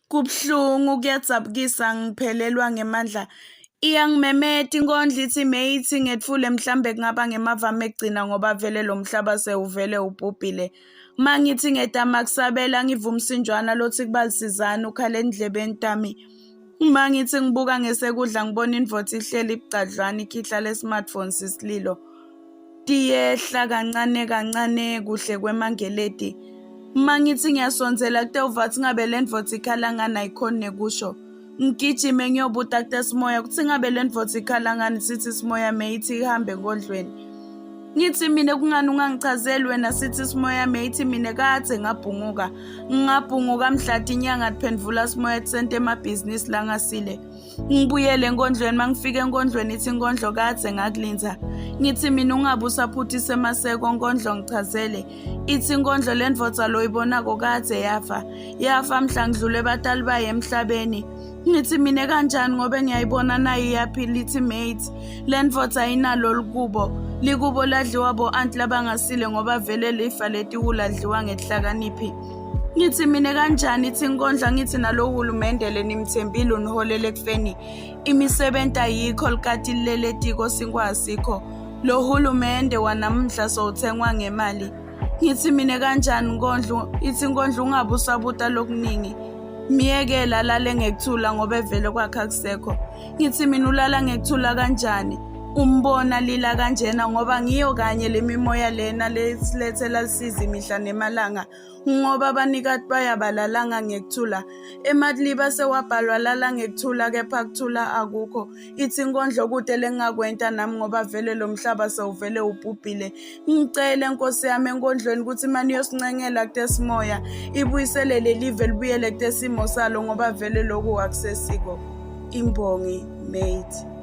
Kubhlungu kuyadzabukisa ngiphelelwa ngemandla. Iyangimemeta inkondlo ithi mate ngetfule mhlambe kungaba ngemavama ekugcina ngoba vele lo mhlaba sewuvele ubhubhile. Mangithi ngedama kusabela ngiva umsinjwana lothi kubalisizana ukhala endlebeni tami. Mangithi ngibuka ngesekudla ngibona indvodza ihleli ibcadlwana ikhihla le-smartphone sisililo. Tiyehla kancane kancane kuhle kwemangeleti. Mangithi ngiyasonzela kutewuvathi ngabe le ndvodza ikhala ngani ayikhoni nekusho. Ngigijime ngiyobuta kuTesimoya kuthi ngabe le ndvodza ikhala ngani sithi Simoya mate ihambe enkondlweni. Ngithi mina kungani ungangichazeli wena sithi Simoya mate mina kade ngabhunguka. Ngabhunguka mhlati inyanga diphendvula Simoya tsente emabhizinisi langasile. Ngibuyele enkondlweni mangifika enkondlweni ithi inkondlo kade ngakulinza. Ngithi mina ungabe usaphuthise maseko nkondlo ngichazele. Ithi inkondlo le ndvodza lo ibonako kade yafa. Yafa mhla ngidlule batali baye emhlabeni. Ngithi mina kanjani ngobe ngiyayibona nayo iyaphila ithi mate. Le ndvodza ayinalo likubo. Likubo ladliwa bo anti labangasile ngoba vele lifa letiwuladliwa ngehlakaniphi. Ngithi mina kanjani ithi inkondlo ngithi nalo hulumende lenimthembile uniholele kufeni. Imisebenzi ayikho likati lileletiko singwasikho. Lo hulumende wanamhla sowuthengwa ngemali. Ngithi mina kanjani inkondlo ithi inkondlo ungabe usabuta lokuningi. Miyekela lale ngekuthula ngoba vele kwakhe akusekho. Ngithi mina ulala ngekuthula kanjani? Umbona lila kanjena ngoba ngiyo kanye lemimoya lena lesilethela lisiza imihla nemalanga ngoba abanikati bayabalalanga ngekuthula emadliba sewabhalwa lala ngekuthula kepha kuthula akukho. Ithi inkondlo kude lengakwenta nami ngoba vele lo mhlaba sewuvele ubhubhile. Ngicela inkosi yami enkondlweni ukuthi manje uyosincengela kuTesimoya ibuyisele lelive libuyele kutesimo salo ngoba vele lokhu akusesiko. Imbongi mate.